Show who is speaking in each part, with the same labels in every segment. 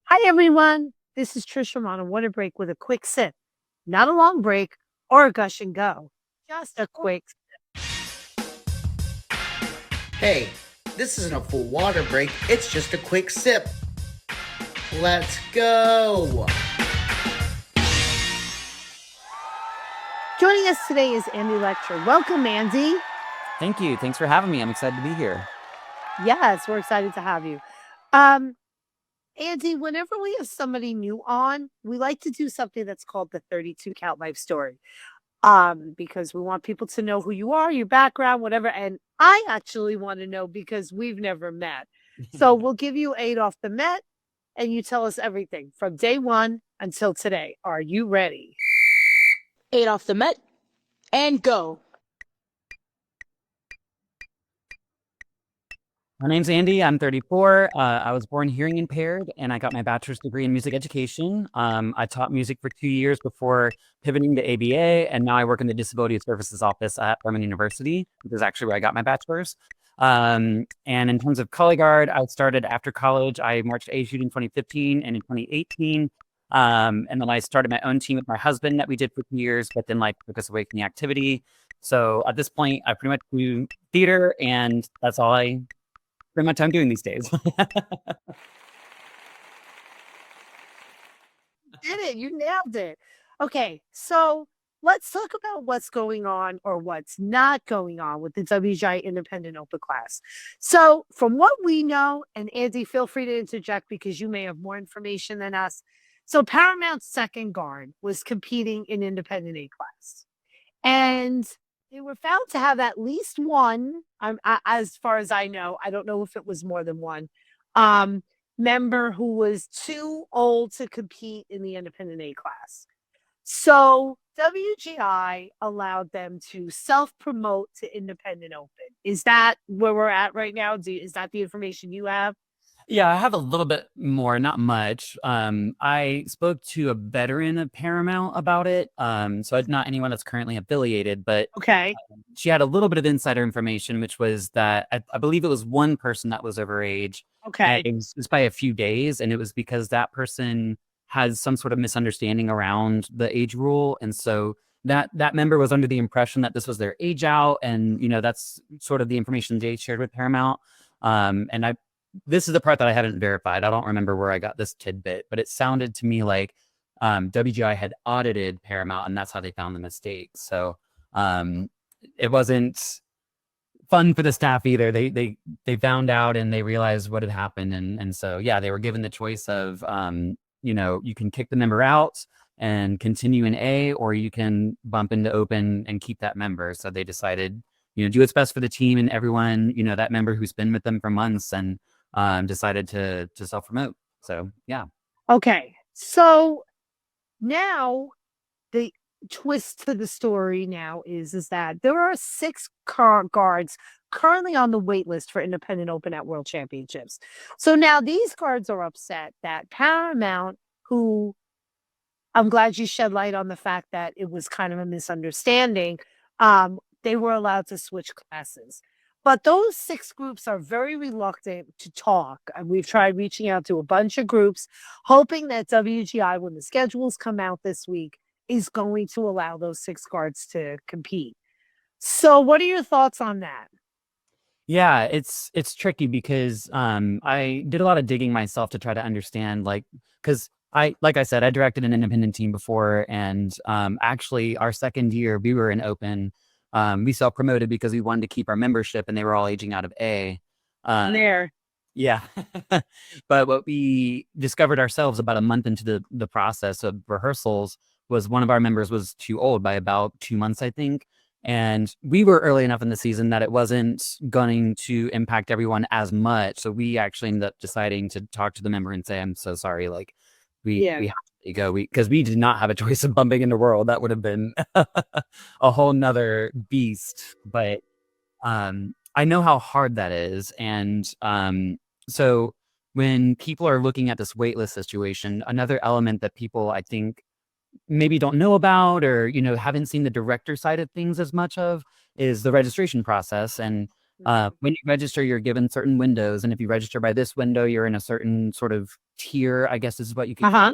Speaker 1: Hi, everyone. This is Trish from On a Water Break with a quick sip. Not a long break or a gush and go. Just a quick.
Speaker 2: Hey, this isn't a full water break, it's just a quick sip. Let's go!
Speaker 1: Joining us today is Andy Lecter. Welcome, Andy.
Speaker 3: Thank you. Thanks for having me. I'm excited to be here.
Speaker 1: Yes, we're excited to have you. Andy, whenever we have somebody new on, we like to do something that's called the 32 count life story. Because we want people to know who you are, your background, whatever. And I actually want to know because we've never met. So we'll give you 8 off the Met and you tell us everything from day one until today. Are you ready?
Speaker 4: 8 off the Met, and go.
Speaker 3: My name's Andy. I'm 34. I was born hearing impaired, and I got my bachelor's degree in music education. I taught music for 2 years before pivoting to ABA, and now I work in the Disability Services Office at Paramount University, which is actually where I got my bachelor's. And in terms of color guard, I started after college. I marched ASUD in 2015 and in 2018. And then I started my own team with my husband that we did for 2 years, but then life took us away from the activity. So at this point, I pretty much do theater, and that's all I spend my time doing these days.
Speaker 1: Did it. You nailed it. Okay. So let's talk about what's going on or what's not going on with the WGI Independent Open Class. So, from what we know, and Andy, feel free to interject because you may have more information than us. So, Paramount's second guard was competing in Independent A class, and they were found to have at least one. As far as I know, I don't know if it was more than one. Um, Member who was too old to compete in the Independent A class. So WGI allowed them to self-promote to Independent Open. Is that where we're at right now? Is that the information you have?
Speaker 3: Yeah, I have a little bit more, not much. I spoke to a veteran of Paramount about it. So it's not anyone that's currently affiliated, but
Speaker 1: Okay.
Speaker 3: she had a little bit of insider information, which was that I believe it was one person that was overage. And
Speaker 1: Okay.
Speaker 3: it was by a few days, and it was because that person has some sort of misunderstanding around the age rule, and so that member was under the impression that this was their age out, and that's sort of the information they shared with Paramount. And this is the part that I haven't verified. I don't remember where I got this tidbit, but it sounded to me like WGI had audited Paramount, and that's how they found the mistake. So it wasn't fun for the staff either. They found out and they realized what had happened, and so yeah, they were given the choice of you can kick the member out and continue in A, or you can bump into open and keep that member. So they decided do what's best for the team and everyone. That member who's been with them for months and decided to self promote. So yeah.
Speaker 1: Okay. So now the twist to the story now is that there are 6 guards currently on the wait list for Independent Open at World Championships. So now these guards are upset that Paramount, who I'm glad you shed light on the fact that it was kind of a misunderstanding, they were allowed to switch classes. But those 6 groups are very reluctant to talk. And we've tried reaching out to a bunch of groups, hoping that WGI, when the schedules come out this week, is going to allow those 6 guards to compete. So what are your thoughts on that?
Speaker 3: Yeah, it's tricky because I did a lot of digging myself to try to understand, because like I said, I directed an independent team before, and actually our second year we were in open. We self-promoted because we wanted to keep our membership, and they were all aging out of A.
Speaker 1: There.
Speaker 3: Yeah. But what we discovered ourselves about a month into the process of rehearsals was one of our members was too old by about 2 months, I think. And we were early enough in the season that it wasn't going to impact everyone as much. So we actually ended up deciding to talk to the member and say, I'm so sorry. Like
Speaker 1: Yeah.
Speaker 3: we have to go. Because we did not have a choice of bumping into World. That would have been a whole nother beast. But I know how hard that is. And so when people are looking at this waitlist situation, another element that people, I think, maybe don't know about, or haven't seen the director side of things as much of, is the registration process. And When you register, you're given certain windows, and if you register by this window, you're in a certain sort of tier, I guess is what you could.
Speaker 1: Uh-huh.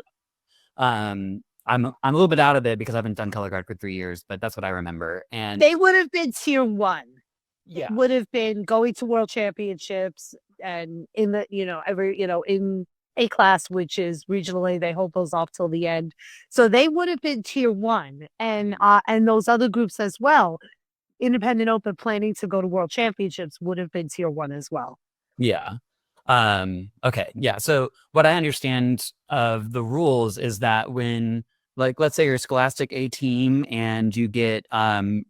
Speaker 3: I'm a little bit out of it because I haven't done color guard for 3 years, but that's what I remember. And
Speaker 1: They would have been tier 1.
Speaker 3: yeah,
Speaker 1: Would have been going to world championships and in the, in A class, which is regionally, they hold those off till the end. So they would have been tier 1 and those other groups as well. Independent open planning to go to world championships would have been tier 1 as well.
Speaker 3: yeah. Okay, yeah. So what I understand of the rules is that when, like, let's say you're a Scholastic A team and you get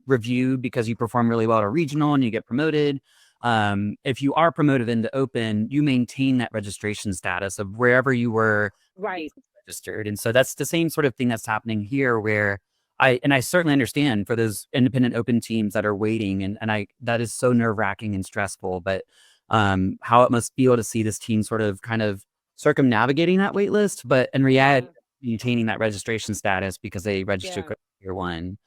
Speaker 3: reviewed because you perform really well at a regional and you get promoted. If you are promoted into open, you maintain that registration status of wherever you were
Speaker 1: Right.
Speaker 3: registered. And so that's the same sort of thing that's happening here where I certainly understand for those independent open teams that are waiting and that is so nerve-wracking and stressful, but how it must feel to see this team sort of kind of circumnavigating that wait list, but in reality, maintaining that registration status because they registered year 1.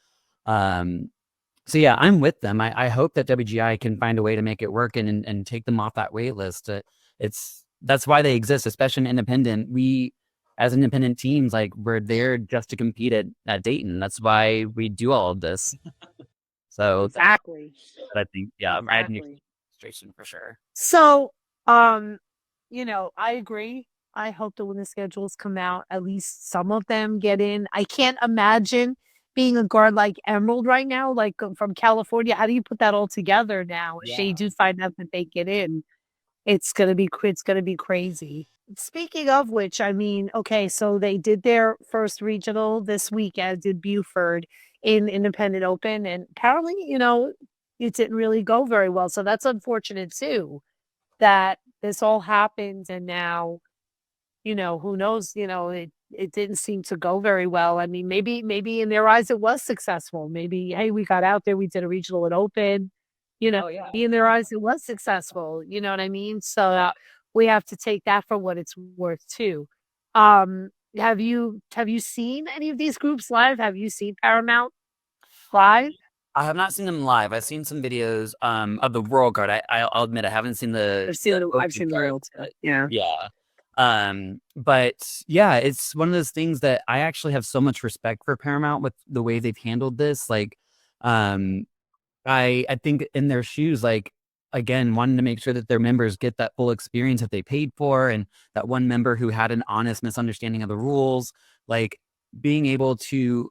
Speaker 3: So yeah, I'm with them. I hope that WGI can find a way to make it work and take them off that wait list. That's why they exist, especially in independent. We, as independent teams, like we're there just to compete at Dayton. That's why we do all of this. So
Speaker 1: Exactly.
Speaker 3: I think, yeah, I had
Speaker 1: Exactly.
Speaker 3: registration for sure.
Speaker 1: So, I agree. I hope that when the schedules come out, at least some of them get in. I can't imagine being a guard like Emerald right now, like from California. How do you put that all together now? If they do find out that they get in, it's gonna be crazy. Speaking of which, I mean, okay, so they did their first regional this weekend, did Buford in Independent Open, and apparently, it didn't really go very well. So that's unfortunate too, that this all happened and now, who knows, it didn't seem to go very well. I mean, maybe in their eyes it was successful. Maybe, hey, we got out there, we did a regional and open, in their eyes it was successful. You know what I mean? So we have to take that for what it's worth too. Have you seen any of these groups live? Have you seen Paramount live?
Speaker 3: I have not seen them live. I've seen some videos of the World Guard. I'll admit I haven't seen the
Speaker 1: I've seen the
Speaker 3: Open Guard,
Speaker 1: World.
Speaker 3: but
Speaker 1: Yeah.
Speaker 3: yeah. But yeah, it's one of those things that I actually have so much respect for Paramount with the way they've handled this. Like, I think in their shoes, like again, wanting to make sure that their members get that full experience that they paid for, and that one member who had an honest misunderstanding of the rules, like being able to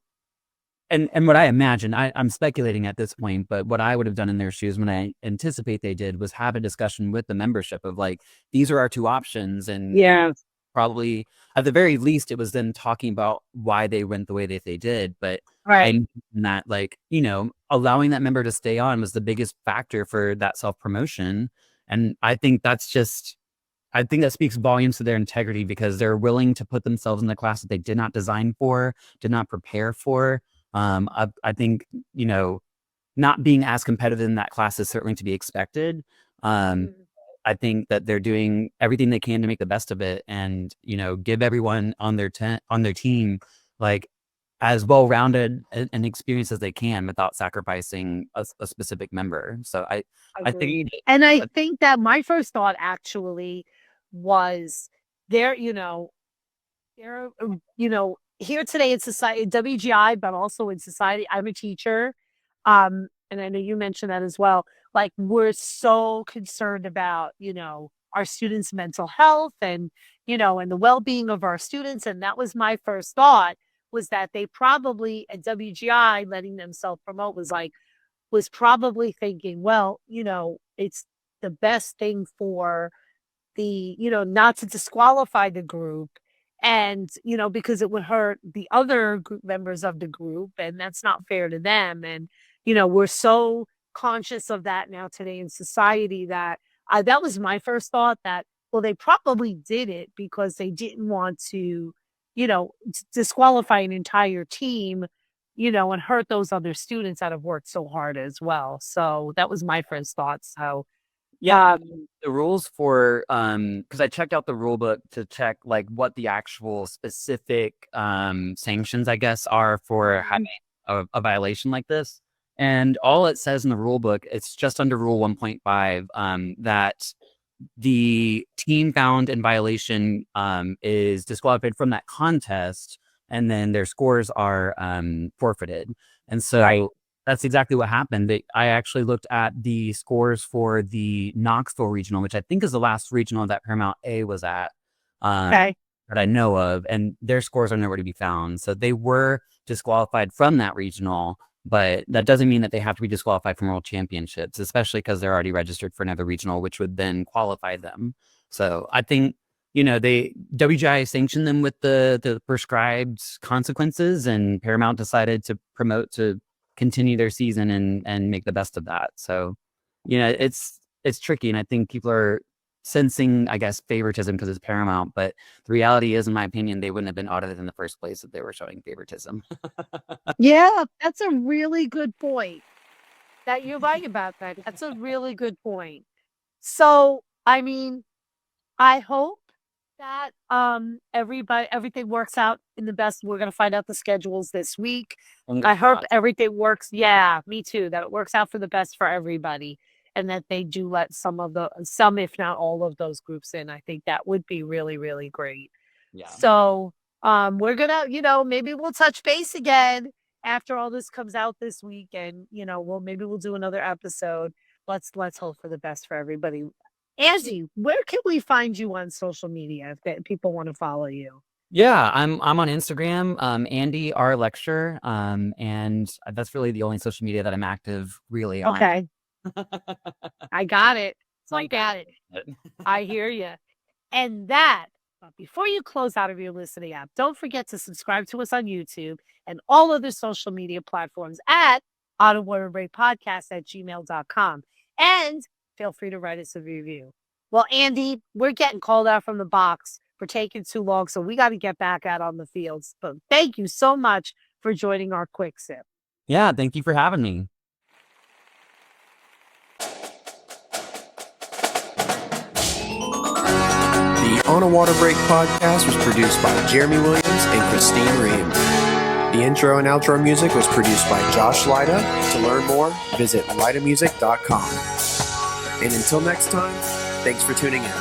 Speaker 3: and what I imagine, I'm speculating at this point, but what I would have done in their shoes when I anticipate they did was have a discussion with the membership of like, these are our 2 options. And
Speaker 1: Yeah.
Speaker 3: probably at the very least, it was them talking about why they went the way that they did. But
Speaker 1: Right.
Speaker 3: I know that like, allowing that member to stay on was the biggest factor for that self-promotion. And I think that speaks volumes to their integrity because they're willing to put themselves in the class that they did not design for, did not prepare for. I think, not being as competitive in that class is certainly to be expected. I think that they're doing everything they can to make the best of it and, give everyone on their team, like as well-rounded an experience as they can without sacrificing a specific member. So I think,
Speaker 1: And I think that my first thought actually was there, here today in society, WGI, but also in society, I'm a teacher. And I know you mentioned that as well. Like we're so concerned about, our students' mental health and, and the well-being of our students. And that was my first thought was that they probably at WGI letting them self-promote was probably thinking, well, it's the best thing for not to disqualify the group and, because it would hurt the other group members of the group and that's not fair to them. And, we're so conscious of that now today in society that that was my first thought that, well, they probably did it because they didn't want to, disqualify an entire team, and hurt those other students that have worked so hard as well. So that was my first thought. So,
Speaker 3: yeah, the rules for because I checked out the rule book to check like what the actual specific sanctions I guess are for having a violation like this. And all it says in the rule book, it's just under Rule 1.5, that the team found in violation is disqualified from that contest, and then their scores are forfeited. And so that's exactly what happened. I actually looked at the scores for the Knoxville regional, which I think is the last regional that Paramount A was at.
Speaker 1: Okay.
Speaker 3: That I know of, and their scores are nowhere to be found. So they were disqualified from that regional, but that doesn't mean that they have to be disqualified from world championships, especially because they're already registered for another regional, which would then qualify them. So I think, WGI sanctioned them with the prescribed consequences, and Paramount decided to promote to continue their season and make the best of that. So, it's tricky, and I think people are sensing, I guess, favoritism because it's Paramount, but the reality is, in my opinion, they wouldn't have been audited in the first place if they were showing favoritism.
Speaker 1: Yeah, that's a really good point. That you're right about that. That's a really good point. So, I mean, I hope that everything works out in the best. We're gonna find out the schedules this week. I hope everything works. Yeah, me too. That it works out for the best for everybody, and that they do let some, if not all of those groups in. I think that would be really, really great.
Speaker 3: Yeah.
Speaker 1: So, we're gonna, maybe we'll touch base again after all this comes out this week, and we'll do another episode. Let's hope for the best for everybody. Angie, where can we find you on social media if people want to follow you?
Speaker 3: Yeah, I'm on Instagram, Andy R Lecture, and that's really the only social media that I'm active really on.
Speaker 1: Okay. I got it. I got it. I hear you. And but before you close out of your listening app, don't forget to subscribe to us on YouTube and all other social media platforms at onawaterdreakpodcast@gmail.com. And feel free to write us a review. Well, Andy, we're getting called out from the box for taking too long, so we got to get back out on the fields. But thank you so much for joining our quick sip.
Speaker 3: Yeah, thank you for having me.
Speaker 5: The On a Water Break podcast was produced by Jeremy Williams and Christine Ream. The intro and outro music was produced by Josh Lyda. To learn more, visit lydamusic.com. And until next time, thanks for tuning in.